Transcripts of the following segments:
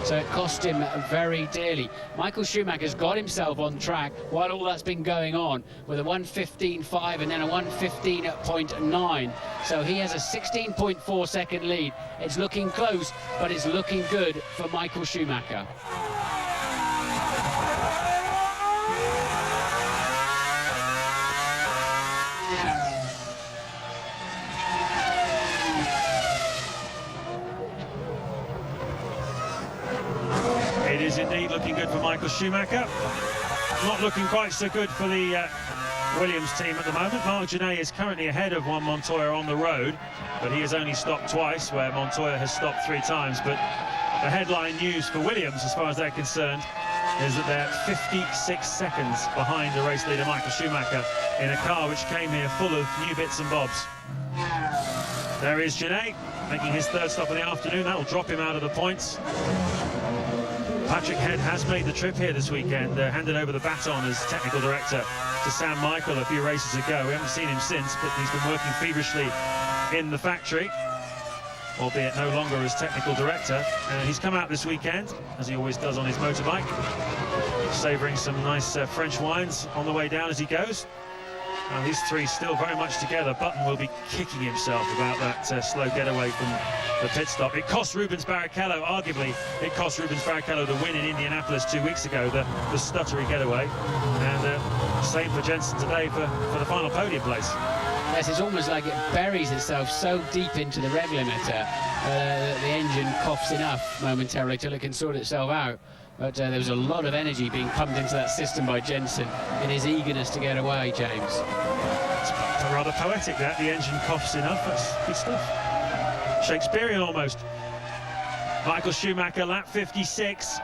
so it cost him very dearly. Michael Schumacher's got himself on track while all that's been going on with a 1:15.5 and then a 1:15.9, so he has a 16.4 second lead. It's looking close, but it's looking good for Michael Schumacher. It is indeed looking good for Michael Schumacher. Not looking quite so good for the Williams team at the moment. Marc Genet is currently ahead of Juan Montoya on the road, but he has only stopped twice, where Montoya has stopped 3 times. But the headline news for Williams, as far as they're concerned, is that they're 56 seconds behind the race leader Michael Schumacher in a car which came here full of new bits and bobs. There is Genet making his 3rd stop of the afternoon. That will drop him out of the points. Patrick Head has made the trip here this weekend, handed over the baton as technical director to Sam Michael a few races ago. We haven't seen him since, but he's been working feverishly in the factory, albeit no longer as technical director. And he's come out this weekend, as he always does on his motorbike, savouring some nice French wines on the way down as he goes. Now these 3 still very much together. Button will be kicking himself about that slow getaway from the pit stop. It cost Rubens Barrichello, arguably, it cost Rubens Barrichello the win in Indianapolis 2 weeks ago, the stuttery getaway. And same for Jensen today for the final podium place. Yes, it's almost like it buries itself so deep into the rev limiter that the engine coughs enough momentarily till it can sort itself out. But there was a lot of energy being pumped into that system by Jensen in his eagerness to get away, James. It's rather poetic, that. The engine coughs enough. That's good stuff. Shakespearean almost. Michael Schumacher, lap 56.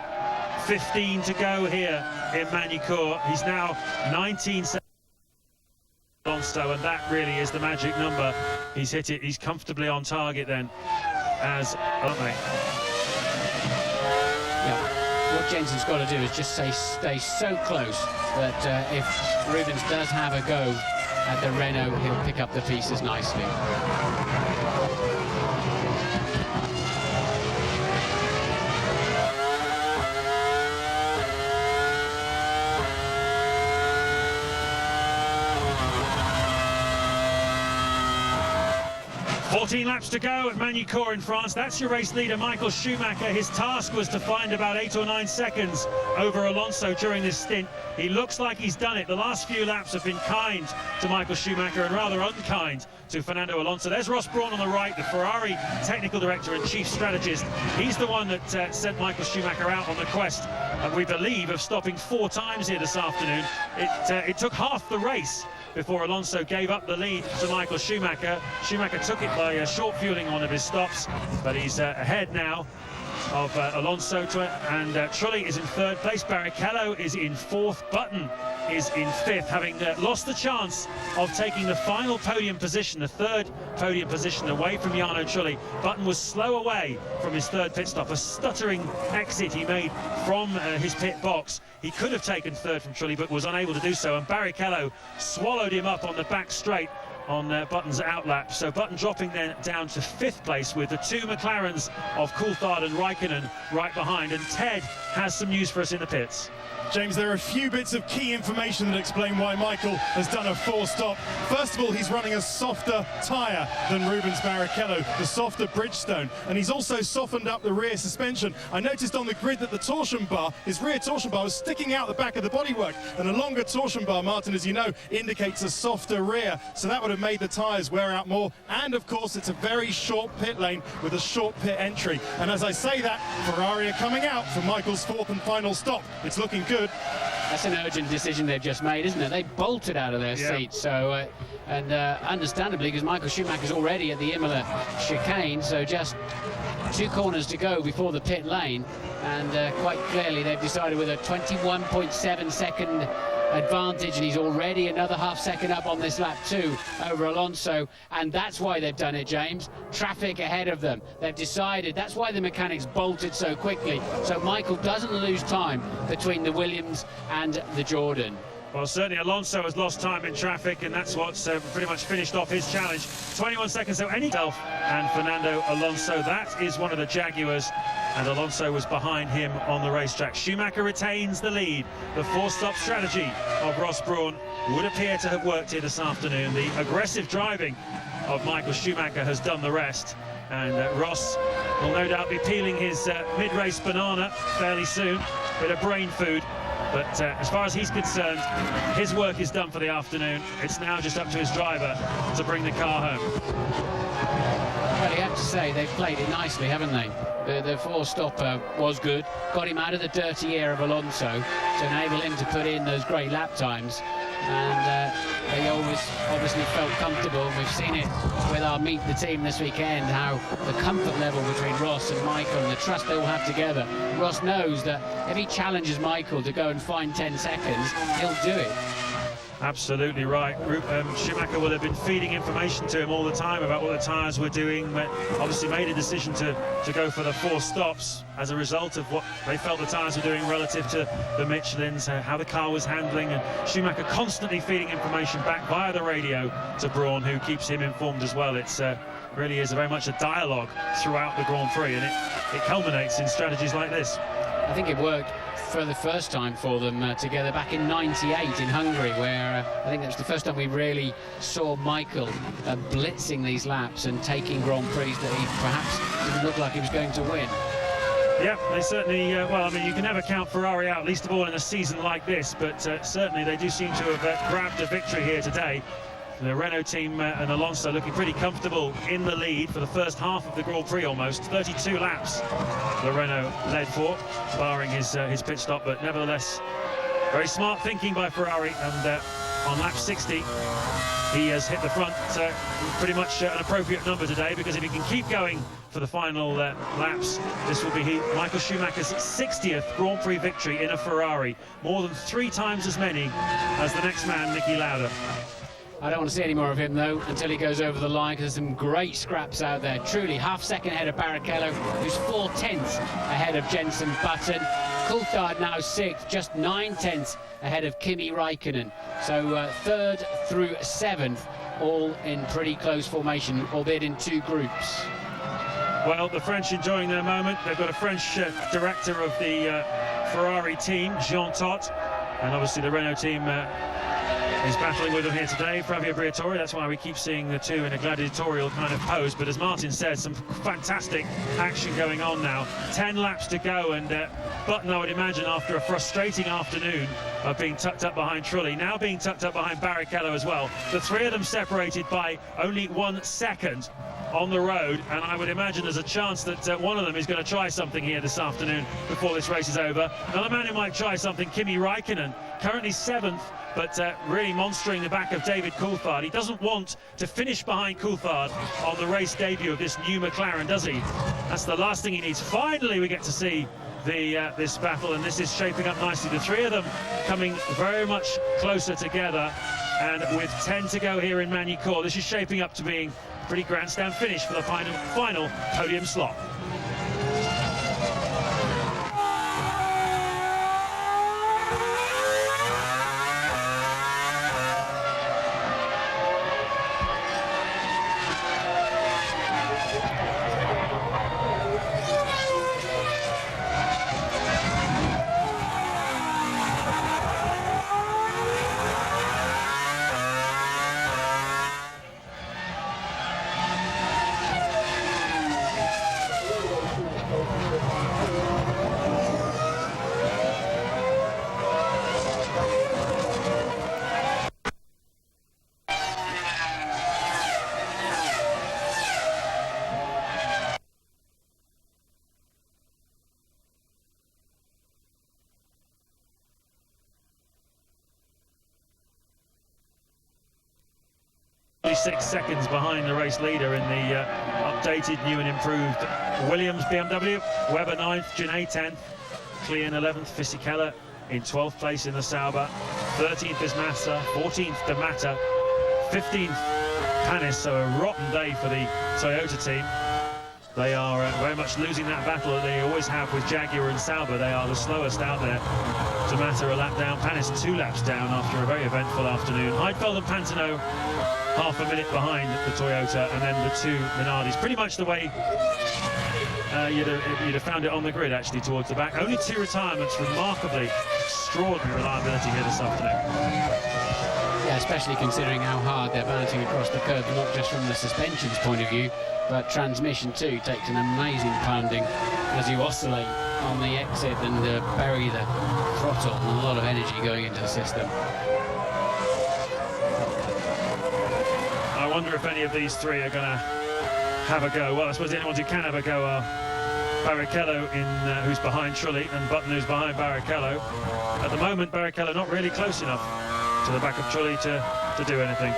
15 to go here in Magny-Cours. He's now 19 seconds. Alonso, and that really is the magic number. He's hit it. He's comfortably on target then, as aren't they? Yeah. What Jensen's got to do is just stay so close that if Rubens does have a go at the Renault, he'll pick up the pieces nicely. 14 laps to go at Magny-Cours in France. That's your race leader, Michael Schumacher. His task was to find about 8 or 9 seconds over Alonso during this stint. He looks like he's done it. The last few laps have been kind to Michael Schumacher and rather unkind to Fernando Alonso. There's Ross Brawn on the right, the Ferrari technical director and chief strategist. He's the one that sent Michael Schumacher out on the quest, and we believe, of stopping 4 times here this afternoon. It took half the race before Alonso gave up the lead to Michael Schumacher. Schumacher took it by short fueling one of his stops, but he's ahead now of Alonso, and Trulli is in 3rd place. Barrichello is in 4th. Button is in 5th, having lost the chance of taking the final podium position, the 3rd podium position away from Jarno Trulli. Button was slow away from his 3rd pit stop, a stuttering exit he made from his pit box. He could have taken 3rd from Trulli, but was unable to do so, and Barrichello swallowed him up on the back straight on Button's outlap. So Button dropping then down to 5th place with the 2 McLarens of Coulthard and Raikkonen right behind. And Ted has some news for us in the pits. James, there are a few bits of key information that explain why Michael has done a 4-stop. First of all, he's running a softer tyre than Rubens Barrichello, the softer Bridgestone, and he's also softened up the rear suspension. I noticed on the grid that the torsion bar, his rear torsion bar, was sticking out the back of the bodywork, and a longer torsion bar, Martin, as you know, indicates a softer rear, so that would have made the tyres wear out more. And of course, it's a very short pit lane with a short pit entry. And as I say that, Ferrari are coming out for Michael's 4th and final stop. It's looking good. That's an urgent decision they've just made, isn't it? They bolted out of their seats, so understandably, because Michael Schumacher's already at the Imola chicane, so just 2 corners to go before the pit lane, and quite clearly they've decided with a 21.7 second advantage, and he's already another half second up on this lap too over Alonso, and that's why they've done it, James. Traffic ahead of them. They've decided, that's why the mechanics bolted so quickly, so Michael doesn't lose time between the Williams and the Jordan. Well, certainly Alonso has lost time in traffic, and that's what's pretty much finished off his challenge. 21 seconds, so and Fernando Alonso, that is one of the Jaguars, and Alonso was behind him on the racetrack. Schumacher retains the lead. The four-stop strategy of Ross Brawn would appear to have worked here this afternoon. The aggressive driving of Michael Schumacher has done the rest, and Ross will no doubt be peeling his mid-race banana fairly soon. Bit of brain food. But as far as he's concerned, his work is done for the afternoon. It's now just up to his driver to bring the car home. Well, you have to say they've played it nicely, haven't they? The four-stopper was good, got him out of the dirty air of Alonso to enable him to put in those great lap times. And they always obviously felt comfortable, and we've seen it with our Meet the Team this weekend, how the comfort level between Ross and Michael and the trust they all have together. Ross knows that if he challenges Michael to go and find 10 seconds, he'll do it. Absolutely right. Schumacher will have been feeding information to him all the time about what the tyres were doing, but obviously made a decision to go for the four stops as a result of what they felt the tyres were doing relative to the Michelins, how the car was handling, and Schumacher constantly feeding information back via the radio to Brawn, who keeps him informed as well. It's really is very much a dialogue throughout the Grand Prix, and it culminates in strategies like this. I think it worked for the first time for them together back in '98 in Hungary, where I think that was the first time we really saw Michael blitzing these laps and taking Grand Prix that he perhaps didn't look like he was going to win. Yeah, they certainly, well, I mean, you can never count Ferrari out, least of all in a season like this, but certainly they do seem to have grabbed a victory here today. The Renault team and Alonso looking pretty comfortable in the lead for the first half of the Grand Prix almost. 32 laps the Renault led for, barring his pit stop, but nevertheless, very smart thinking by Ferrari, and on lap 60, he has hit the front pretty much an appropriate number today, because if he can keep going for the final laps, this will be Michael Schumacher's 60th Grand Prix victory in a Ferrari, more than 3 times as many as the next man, Niki Lauda. I don't want to see any more of him, though, until he goes over the line, because there's some great scraps out there. Truly, half-second ahead of Barrichello, who's 4/10 ahead of Jenson Button. Coulthard now 6th, just 9/10 ahead of Kimi Raikkonen. So 3rd through 7th, all in pretty close formation, albeit in 2 groups. Well, the French enjoying their moment. They've got a French director of the Ferrari team, Jean Todt, and obviously the Renault team is battling with them here today, Fabio Briatore. That's why we keep seeing the two in a gladiatorial kind of pose. But as Martin said, some fantastic action going on now. 10 laps to go, and Button, I would imagine, after a frustrating afternoon of being tucked up behind Trulli, now being tucked up behind Barrichello as well. The 3 of them separated by only 1 second on the road, and I would imagine there's a chance that one of them is going to try something here this afternoon before this race is over. Another man who might try something, Kimi Raikkonen, currently 7th, but really monstering the back of David Coulthard. He doesn't want to finish behind Coulthard on the race debut of this new McLaren, does he? That's the last thing he needs. Finally, we get to see this battle, and this is shaping up nicely. The 3 of them coming very much closer together, and with 10 to go here in Magny-Cours, this is shaping up to being a pretty grandstand finish for the final podium slot. Only 6 seconds behind the race leader in the updated, new and improved Williams BMW. Webber 9th, Genet 10th, Klein 11th, Fisichella in 12th place in the Sauber. 13th is Massa, 14th De Mata, 15th Panis, so a rotten day for the Toyota team. They are very much losing that battle that they always have with Jaguar and Sauber. They are the slowest out there. To matter a lap down. Panis 2 laps down after a very eventful afternoon. Heidfeld and Pantano half a minute behind the Toyota, and then the 2 Minardis. Pretty much the way you'd have found it on the grid, actually, towards the back. Only 2 retirements. Remarkably extraordinary reliability here this afternoon. Yeah, especially considering how hard they're bouncing across the curb, not just from the suspension's point of view, but transmission too takes an amazing pounding as you oscillate on the exit and bury the throttle. A lot of energy going into the system. I wonder if any of these 3 are going to have a go. Well, I suppose the only ones who can have a go are Barrichello, who's behind Trulli, and Button, who's behind Barrichello. At the moment, Barrichello not really close enough to the back of Trulli to do anything.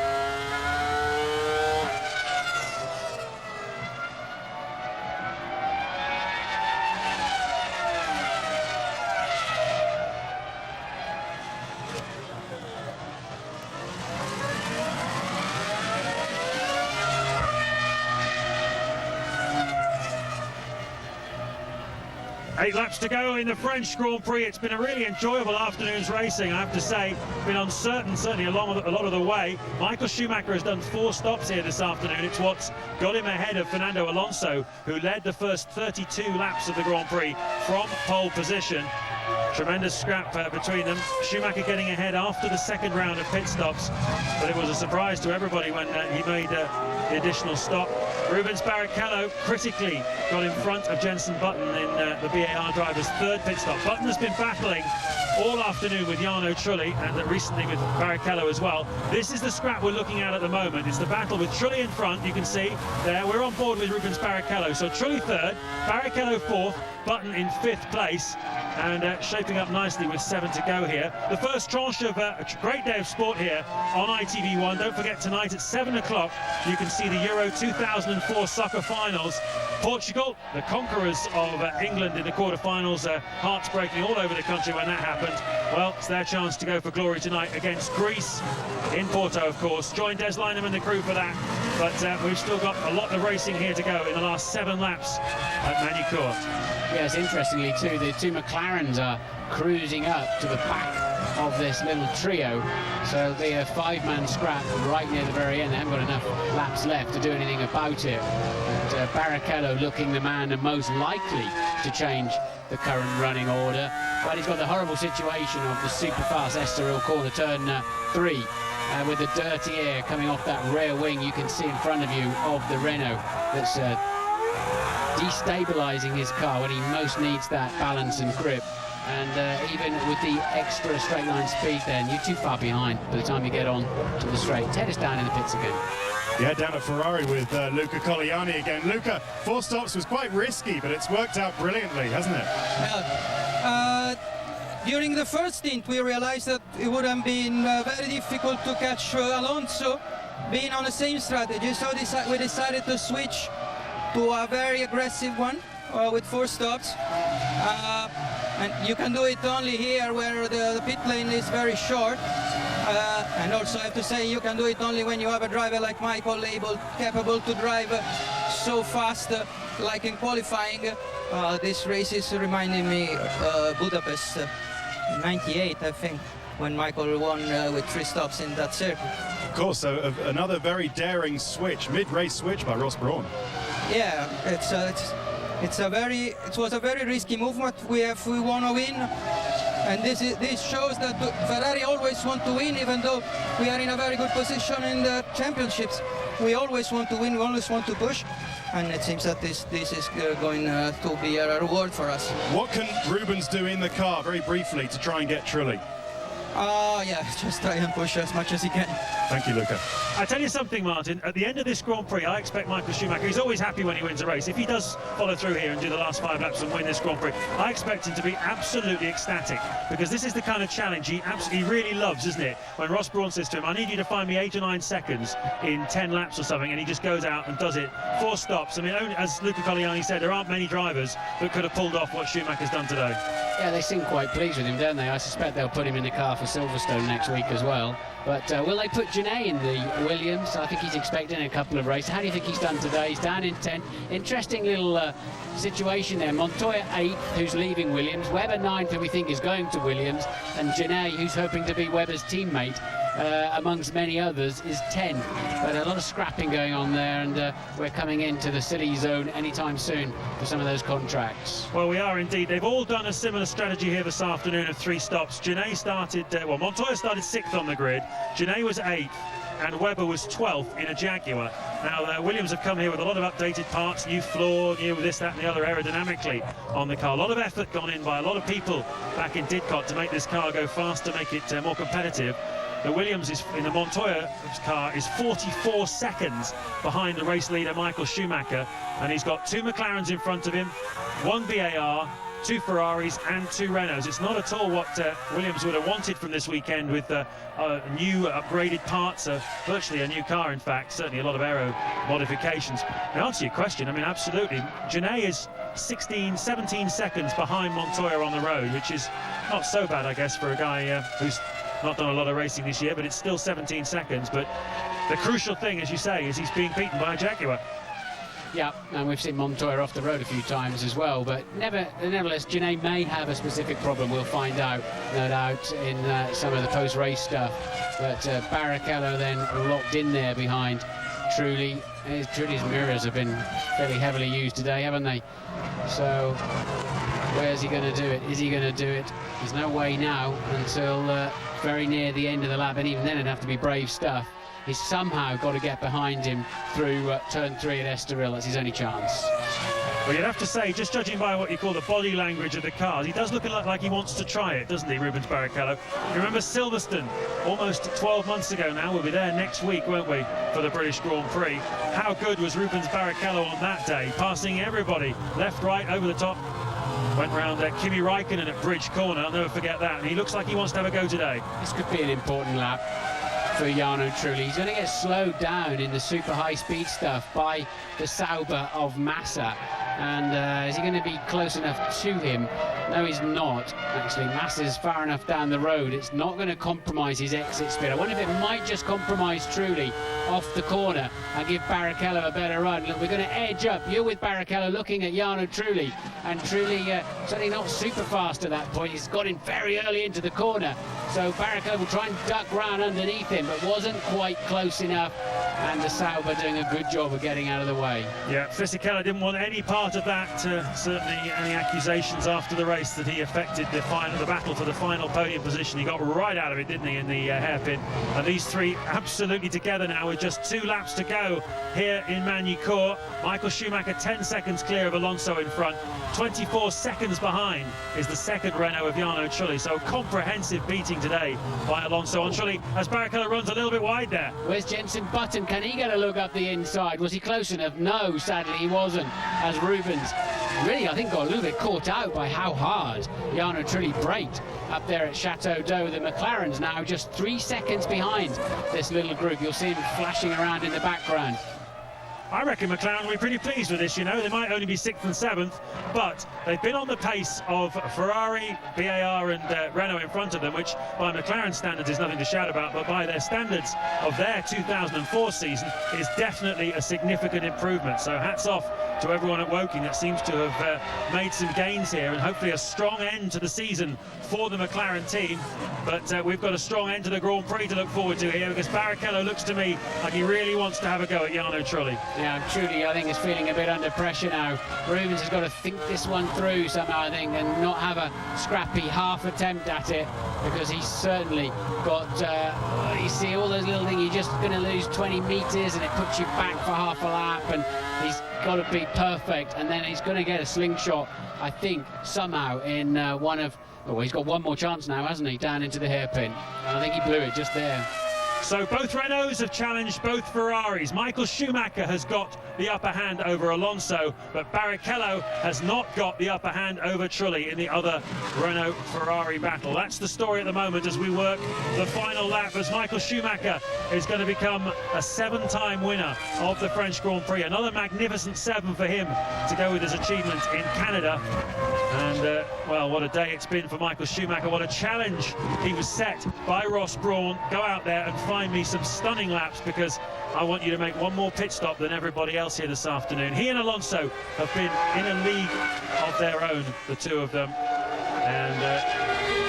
8 laps to go in the French Grand Prix. It's been a really enjoyable afternoon's racing, I have to say. Been uncertain, certainly a lot of the way. Michael Schumacher has done 4 stops here this afternoon. It's what's got him ahead of Fernando Alonso, who led the first 32 laps of the Grand Prix from pole position. Tremendous scrap between them. Schumacher getting ahead after the 2nd round of pit stops, but it was a surprise to everybody when he made the additional stop. Rubens Barrichello critically got in front of Jenson Button in the BAR driver's 3rd pit stop. Button has been battling all afternoon with Jarno Trulli, and recently with Barrichello as well. This is the scrap we're looking at the moment. It's the battle with Trulli in front. You can see there we're on board with Rubens Barrichello. So Trulli 3rd, Barrichello 4th, Button in 5th place, and shaping up nicely with 7 to go here. The first tranche of a great day of sport here on ITV1. Don't forget, tonight at 7 o'clock you can see the Euro 2004 soccer finals. Portugal, the conquerors of England in the quarterfinals, hearts breaking all over the country when that happened. Well, it's their chance to go for glory tonight against Greece in Porto, of course. Join Des Lynam and the crew for that, but we've still got a lot of racing here to go in the last 7 laps at Magny-Cours. Yes, interestingly too, the 2 McLarens are cruising up to the back of this little trio, so they are 5-man scrap right near the very end. They haven't got enough laps left to do anything about it. And Barrichello looking the man most likely to change the current running order, but he's got the horrible situation of the super fast Estoril corner, turn 3, with the dirty air coming off that rear wing you can see in front of you of the Renault, that's destabilizing his car when he most needs that balance and grip. And even with the extra straight line speed, then you're too far behind by the time you get on to the straight. Ted is down in the pits again. Yeah, down at Ferrari with Luca Colliani again. Luca, 4 stops was quite risky, but it's worked out brilliantly, hasn't it? During the first stint, we realized that it would have been very difficult to catch Alonso being on the same strategy, so we decided to switch to a very aggressive one with 4 stops. And you can do it only here where the pit lane is very short. And also I have to say, you can do it only when you have a driver like Michael, capable to drive so fast like in qualifying. This race is reminding me Budapest 98, I think, when Michael won with 3 stops in that circuit. Of course, so another very daring switch, mid-race switch by Ross Brawn. Yeah, it was a very risky movement. We want to win, and this shows that Ferrari always want to win, even though we are in a very good position in the championships. We always want to win, we always want to push, and it seems that this is going to be a reward for us. What can Rubens do in the car, very briefly, to try and get Trulli? Yeah, just try and push as much as he can. Thank you, Luca. I tell you something, Martin, at the end of this Grand Prix, I expect Michael Schumacher, he's always happy when he wins a race. If he does follow through here and do the last 5 laps and win this Grand Prix, I expect him to be absolutely ecstatic, because this is the kind of challenge he really loves, isn't it? When Ross Brawn says to him, I need you to find me 8 or 9 seconds in 10 laps or something, and he just goes out and does it. 4 stops. I mean, as Luca Colliani said, there aren't many drivers that could have pulled off what Schumacher's done today. Yeah, they seem quite pleased with him, don't they? I suspect they'll put him in the car for Silverstone next week as well. But will they put Genet in the Williams? I think he's expecting a couple of races. How do you think he's done today? He's down in 10th. Interesting little situation there. Montoya 8th, who's leaving Williams. Webber 9th, who we think is going to Williams. And Genet, who's hoping to be Webber's teammate, amongst many others, is 10th. But a lot of scrapping going on there, and we're coming into the silly zone anytime soon for some of those contracts. Well, we are indeed. They've all done a similar strategy here this afternoon of 3 stops. Genet started, Montoya started 6th on the grid. Genet was 8th. And Webber was 12th in a Jaguar. Now, Williams have come here with a lot of updated parts, new floor, new this, that and the other aerodynamically on the car. A lot of effort gone in by a lot of people back in Didcot to make this car go faster, make it more competitive. The Williams is in the Montoya car is 44 seconds behind the race leader Michael Schumacher, and he's got 2 McLarens in front of him, 1 BAR, 2 Ferraris and 2 Renaults. It's not at all what Williams would have wanted from this weekend, with new upgraded parts, virtually a new car in fact, certainly a lot of aero modifications. To answer your question, I mean, absolutely. Genet is 17 seconds behind Montoya on the road, which is not so bad, I guess, for a guy who's not done a lot of racing this year, but it's still 17 seconds. But the crucial thing, as you say, is he's being beaten by a Jaguar. Yeah, and we've seen Montoya off the road a few times as well, but nevertheless, Genet may have a specific problem. We'll find out, no doubt, in some of the post-race stuff. But Barrichello then locked in there behind Trulli. Trulli's mirrors have been fairly heavily used today, haven't they? So where's he going to do it? Is he going to do it? There's no way now until very near the end of the lap, and even then it'd have to be brave stuff. He's somehow got to get behind him through turn 3 at Estoril. That's his only chance. Well, you'd have to say, just judging by what you call the body language of the car, he does look like he wants to try it, doesn't he, Rubens Barrichello? You remember Silverstone, almost 12 months ago now. We'll be there next week, won't we, for the British Grand Prix? How good was Rubens Barrichello on that day, passing everybody, left, right, over the top. Went round Kimi Räikkönen at Bridge Corner, I'll never forget that, and he looks like he wants to have a go today. This could be an important lap for Jarno Trulli. He's going to get slowed down in the super high speed stuff by the Sauber of Massa, and is he going to be close enough to him? No, he's not. Actually, Massa's far enough down the road. It's not going to compromise his exit speed. I wonder if it might just compromise Trulli off the corner and give Barrichello a better run. Look, we're going to edge up. You're with Barrichello looking at Jarno Trulli, and Trulli certainly not super fast at that point. He's got in very early into the corner, so Barrichello will try and duck round underneath him, but wasn't quite close enough, and the Sauber doing a good job of getting out of the way. Yeah, Fisichella didn't want any part of that, certainly any accusations after the race that he affected the battle for the final podium position. He got right out of it, didn't he, in the hairpin. And these three absolutely together now with just 2 laps to go here in Magny-Cours. Michael Schumacher 10 seconds clear of Alonso in front. 24 seconds behind is the second Renault of Jarno Trulli. So comprehensive beating today by Alonso on Trulli as Barrichello runs a little bit wide there. Where's Jenson Button? Can he get a look up the inside? Was he close enough? No, sadly he wasn't, as Rubens really, I think, got a little bit caught out by how hard Jarno Trulli braked up there at Chateau d'Eau. The McLaren's now just 3 seconds behind this little group. You'll see him flashing around in the background. I reckon McLaren will be pretty pleased with this, you know. They might only be 6th and 7th, but they've been on the pace of Ferrari, BAR and Renault in front of them, which by McLaren standards is nothing to shout about, but by their standards of their 2004 season is definitely a significant improvement. So hats off to everyone at Woking that seems to have made some gains here, and hopefully a strong end to the season for the McLaren team. But we've got a strong end to the Grand Prix to look forward to here, because Barrichello looks to me like he really wants to have a go at Jarno Trulli. Yeah, Trulli, I think, is feeling a bit under pressure now. Rubens has got to think this one through somehow, I think, and not have a scrappy half attempt at it, because he's certainly got, you see all those little things, you're just going to lose 20 metres and it puts you back for half a lap, and he's got to be perfect, and then he's going to get a slingshot, I think, somehow in one of, oh, he's got one more chance now, hasn't he, down into the hairpin, and I think he blew it just there. So both Renaults have challenged both Ferraris. Michael Schumacher has got the upper hand over Alonso, but Barrichello has not got the upper hand over Trulli in the other Renault-Ferrari battle. That's the story at the moment as we work the final lap, as Michael Schumacher is going to become a 7-time winner of the French Grand Prix. Another magnificent 7 for him to go with his achievement in Canada. And, well, what a day it's been for Michael Schumacher. What a challenge he was set by Ross Brawn. Go out there and find me some stunning laps, because I want you to make one more pit stop than everybody else here this afternoon. He and Alonso have been in a league of their own, the two of them. And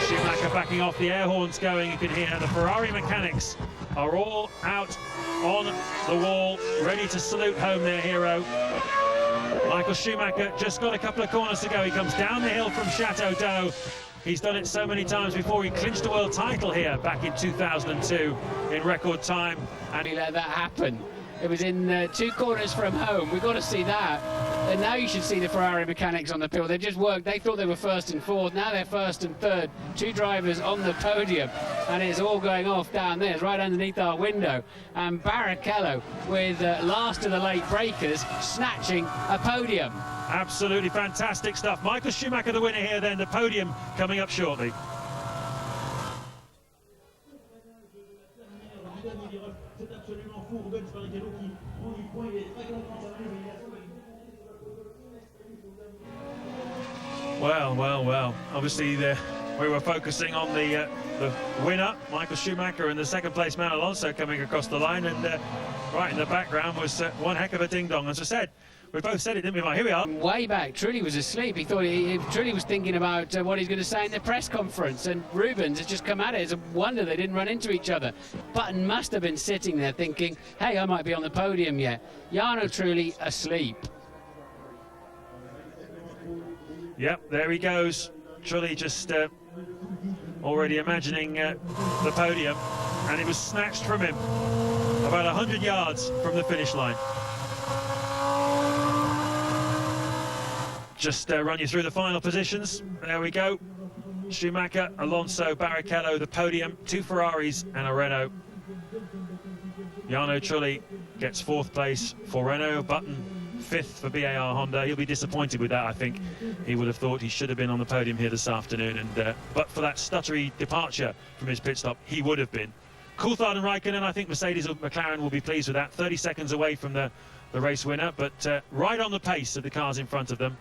Schumacher backing off, the air horns going. You can hear the Ferrari mechanics are all out on the wall, ready to salute home their hero. Michael Schumacher just got a couple of corners to go. He comes down the hill from Chateau d'Eau. He's done it so many times before. He clinched a world title here back in 2002 in record time. And he let that happen. It was in 2 corners from home. We've got to see that. And now you should see the Ferrari mechanics on the field. They just worked. They thought they were first and fourth. Now they're first and third. 2 drivers on the podium. And it's all going off down there. It's right underneath our window. And Barrichello, with last of the late breakers, snatching a podium. Absolutely fantastic stuff. Michael Schumacher the winner here then. The podium coming up shortly. Well. Obviously, we were focusing on the winner, Michael Schumacher, and the second place man Alonso coming across the line, and right in the background was one heck of a ding-dong. As I said, we both said it, didn't we, Mike? Here we are. Way back, Trulli was asleep. He thought Trulli was thinking about what he's going to say in the press conference, and Rubens has just come at it. It's a wonder they didn't run into each other. Button must have been sitting there thinking, hey, I might be on the podium yet. Jarno Trulli asleep. Yep, there he goes. Trulli just already imagining the podium, and it was snatched from him about 100 yards from the finish line. Just run you through the final positions. There we go. Schumacher, Alonso, Barrichello, the podium, 2 Ferraris and a Renault. Jarno Trulli gets 4th place for Renault, Button 5th for BAR Honda. He'll be disappointed with that, I think. He would have thought he should have been on the podium here this afternoon, and but for that stuttery departure from his pit stop, he would have been. Coulthard and Raikkonen, I think Mercedes or McLaren will be pleased with that. 30 seconds away from the race winner, but right on the pace of the cars in front of them.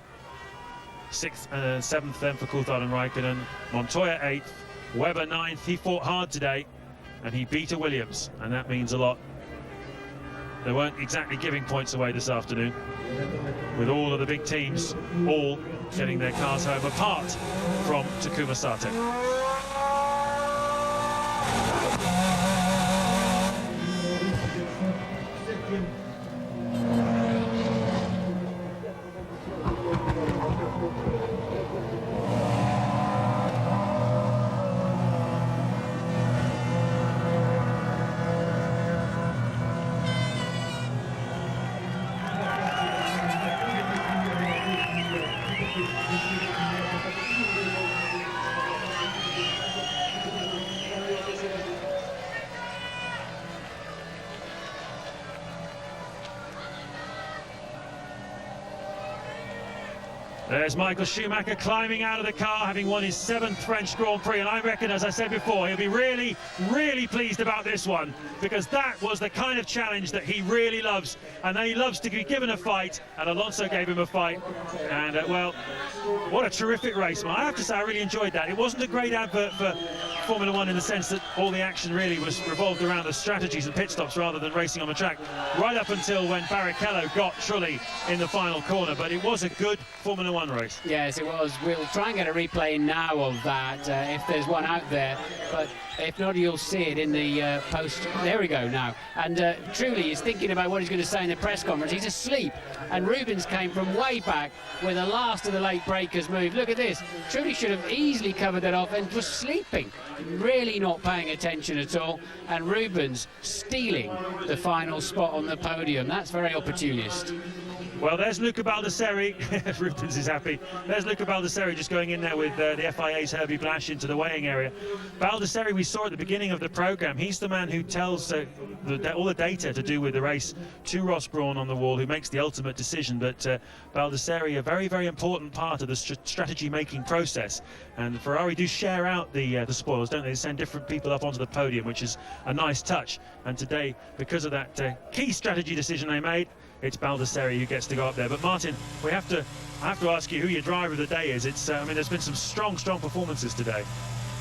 6th and 7th then for Coulthard and Raikkonen. Montoya 8th, Webber 9th. He fought hard today, and he beat a Williams, and that means a lot. They weren't exactly giving points away this afternoon, with all of the big teams all getting their cars home, apart from Takuma Sato. There's Michael Schumacher climbing out of the car, having won his 7th French Grand Prix, and I reckon, as I said before, he'll be really, really pleased about this one, because that was the kind of challenge that he really loves, and he loves to be given a fight, and Alonso gave him a fight, and well, what a terrific race. I have to say, I really enjoyed that. It wasn't a great advert for Formula One in the sense that all the action really was revolved around the strategies and pit stops rather than racing on the track, right up until when Barrichello got Trulli in the final corner, but it was a good Formula One race. Yes, it was. We'll try and get a replay now of that if there's one out there, but if not, you'll see it in the post. There we go now. And Trulli is thinking about what he's going to say in the press conference. He's asleep, and Rubens came from way back with the last of the late breakers move. Look at this. Trulli should have easily covered that off and was sleeping, really not paying attention at all, and Rubens stealing the final spot on the podium. That's very opportunist. Well, there's Luca Baldessari. Rubens is happy. There's Luca Baldessari just going in there with the FIA's Herbie Blash into the weighing area. Baldessari, we saw at the beginning of the program, he's the man who tells all the data to do with the race to Ross Brawn on the wall, who makes the ultimate decision. But Baldessari, a very, very important part of the strategy-making process. And Ferrari do share out the spoils, don't they? They send different people up onto the podium, which is a nice touch. And today, because of that key strategy decision they made, it's Baldessari who gets to go up there. But Martin, we have to I have to ask you who your driver of the day is. It's, I mean, there's been some strong performances today.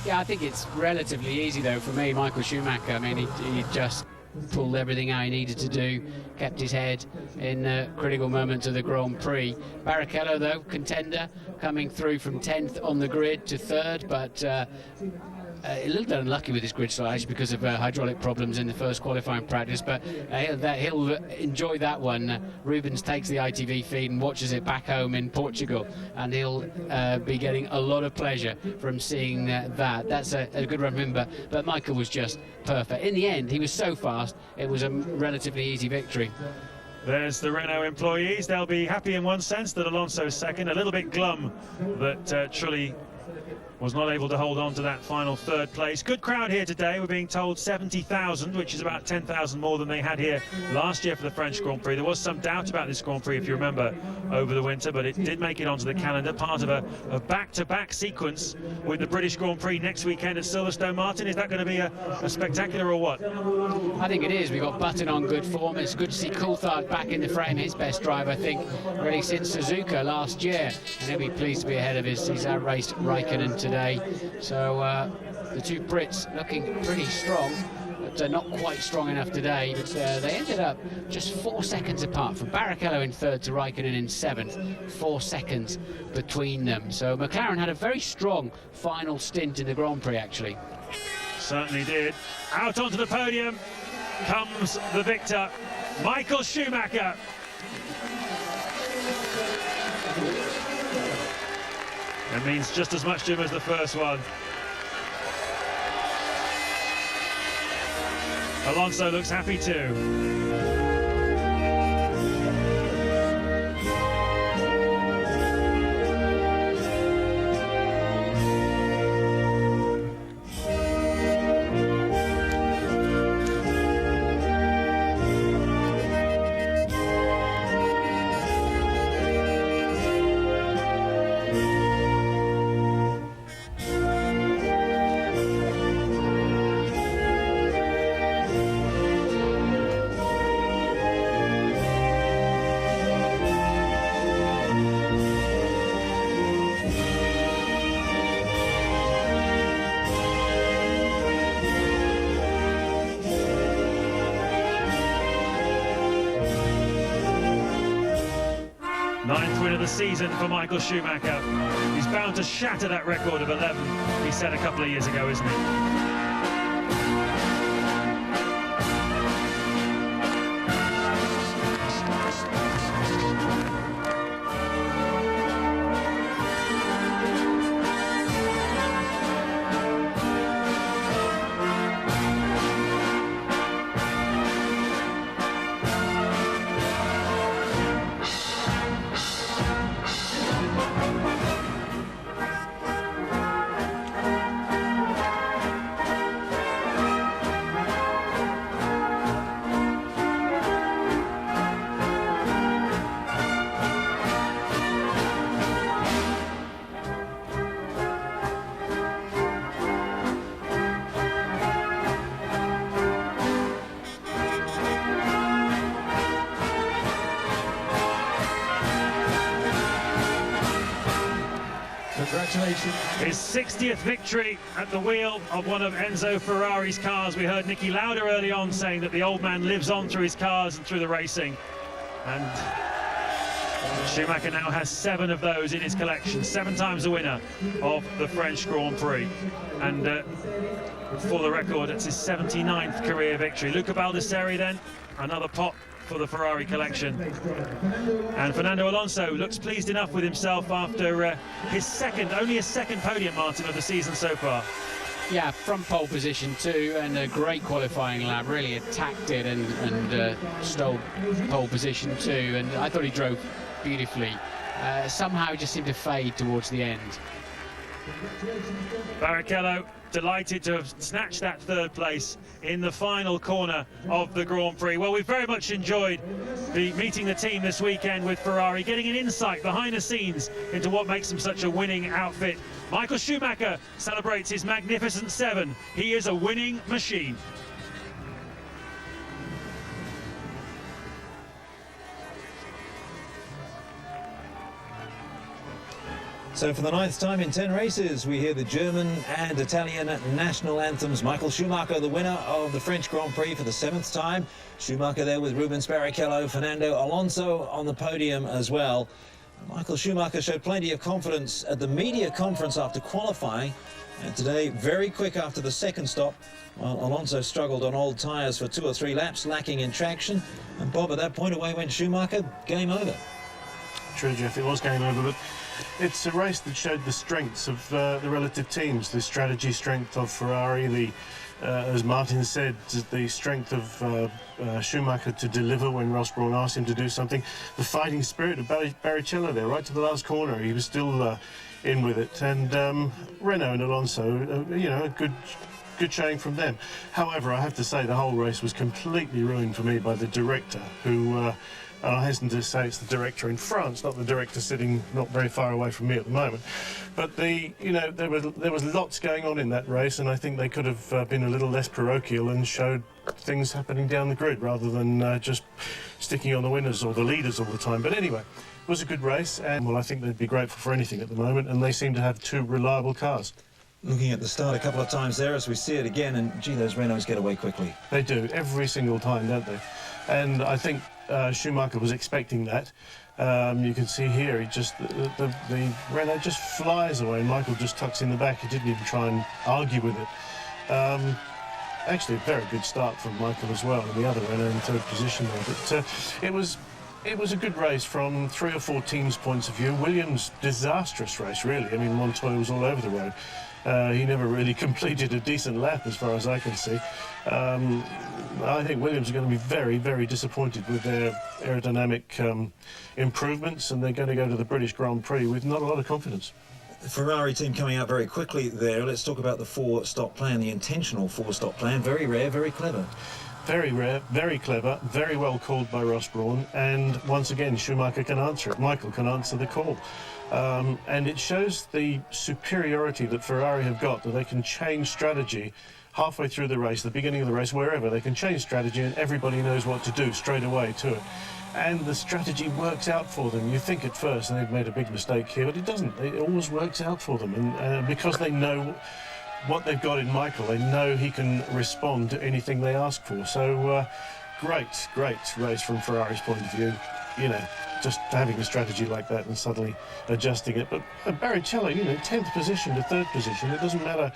Yeah, I think it's relatively easy though for me, Michael Schumacher. I mean, he just pulled everything out he needed to do, kept his head in critical moments of the Grand Prix. Barrichello, though, contender, coming through from 10th on the grid to 3rd, but a little bit unlucky with his grid slide because of hydraulic problems in the first qualifying practice, but he'll enjoy that one. Rubens takes the ITV feed and watches it back home in Portugal, and he'll be getting a lot of pleasure from seeing that. That's a good run from him, but Michael was just perfect. In the end, he was so fast, it was a relatively easy victory. There's the Renault employees. They'll be happy in one sense that Alonso's second, a little bit glum that Trulli was not able to hold on to that final 3rd place. Good crowd here today. We're being told 70,000, which is about 10,000 more than they had here last year for the French Grand Prix. There was some doubt about this Grand Prix, if you remember, over the winter, but it did make it onto the calendar, part of a back-to-back sequence with the British Grand Prix next weekend at Silverstone. Martin, is that going to be a spectacular or what? I think it is. We've got Button on good form. It's good to see Coulthard back in the frame, his best drive, I think, really since Suzuka last year, and he'll be pleased to be ahead of he's outraced Raikkonen today. So the two Brits looking pretty strong, but not quite strong enough today. But they ended up just 4 seconds apart, from Barrichello in 3rd to Raikkonen in 7th, 4 seconds between them. So McLaren had a very strong final stint in the Grand Prix, actually. Certainly did. Out onto the podium comes the victor, Michael Schumacher. It means just as much to him as the first one. Alonso looks happy too. Ninth win of the season for Michael Schumacher. He's bound to shatter that record of 11 he set a couple of years ago, isn't he? Congratulations. His 60th victory at the wheel of one of Enzo Ferrari's cars. We heard Niki Lauda early on saying that the old man lives on through his cars and through the racing. And Schumacher now has 7 of those in his collection, 7 times the winner of the French Grand Prix. And for the record, it's his 79th career victory. Luca Baldesseri then, another pot for the Ferrari collection. And Fernando Alonso looks pleased enough with himself after only his second podium, Martin, of the season so far. Yeah, from pole position too, and a great qualifying lap, really attacked it and stole pole position too, and I thought he drove beautifully. Somehow he just seemed to fade towards the end. Barrichello delighted to have snatched that 3rd place in the final corner of the Grand Prix. Well, we've very much enjoyed meeting the team this weekend with Ferrari, getting an insight behind the scenes into what makes them such a winning outfit. Michael Schumacher celebrates his magnificent 7. He is a winning machine. So for the 9th time in 10 races, we hear the German and Italian national anthems. Michael Schumacher, the winner of the French Grand Prix for the 7th time. Schumacher there with Rubens Barrichello, Fernando Alonso on the podium as well. Michael Schumacher showed plenty of confidence at the media conference after qualifying. And today, very quick after the second stop, while Alonso struggled on old tyres for 2 or 3 laps, lacking in traction. And Bob, at that point, away went Schumacher. Game over. True, Jeff, it was game over, but it's a race that showed the strengths of the relative teams, the strategy strength of Ferrari, as Martin said, the strength of Schumacher to deliver when Ross Brawn asked him to do something, the fighting spirit of Barrichello there, right to the last corner, he was still in with it, and Renault and Alonso, you know, a good showing from them. However, I have to say the whole race was completely ruined for me by the director, who I hasten to say it's the director in France, not the director sitting not very far away from me at the moment. But there was lots going on in that race, and I think they could have been a little less parochial and showed things happening down the grid rather than just sticking on the winners or the leaders all the time. But anyway, it was a good race, and well, I think they'd be grateful for anything at the moment, and they seem to have 2 reliable cars. Looking at the start a couple of times there as we see it again, and gee, those Renaults get away quickly. They do, every single time, don't they? And I think Schumacher was expecting that. You can see here, he just the Renault just flies away, and Michael just tucks in the back. He didn't even try and argue with it. Actually, a very good start from Michael as well, and the other Renault in 3rd position there. But it was a good race from 3 or 4 teams' points of view. Williams' disastrous race, really. I mean, Montoya was all over the road. He never really completed a decent lap as far as I can see. I think Williams are going to be very, very disappointed with their aerodynamic improvements, and they're going to go to the British Grand Prix with not a lot of confidence. The Ferrari team coming out very quickly there. Let's talk about the 4-stop plan, the intentional 4-stop plan. Very rare, very clever. Very rare, very clever, very well called by Ross Brawn, and once again Schumacher can answer it. Michael can answer the call. And it shows the superiority that Ferrari have got, that they can change strategy halfway through the race, the beginning of the race, wherever. They can change strategy and everybody knows what to do straight away to it. And the strategy works out for them. You think at first, and they've made a big mistake here, but it doesn't. It always works out for them. And because they know what they've got in Michael, they know he can respond to anything they ask for. So great race from Ferrari's point of view. You know, just having a strategy like that and suddenly adjusting it. But Barrichello, you know, 10th position to 3rd position, it doesn't matter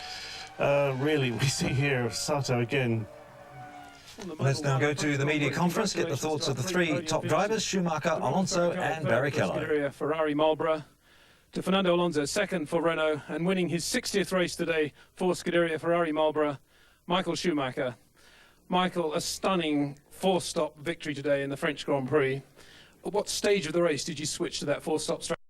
really. We see here Sato again. Let's now go to the media conference, get the thoughts of the 3 top drivers, Schumacher, Alonso and Barrichello. Ferrari Marlborough, to Fernando Alonso, 2nd for Renault, and winning his 60th race today for Scuderia Ferrari Marlborough, Michael Schumacher. Michael, a stunning 4-stop victory today in the French Grand Prix. At what stage of the race did you switch to that 4-stop strategy?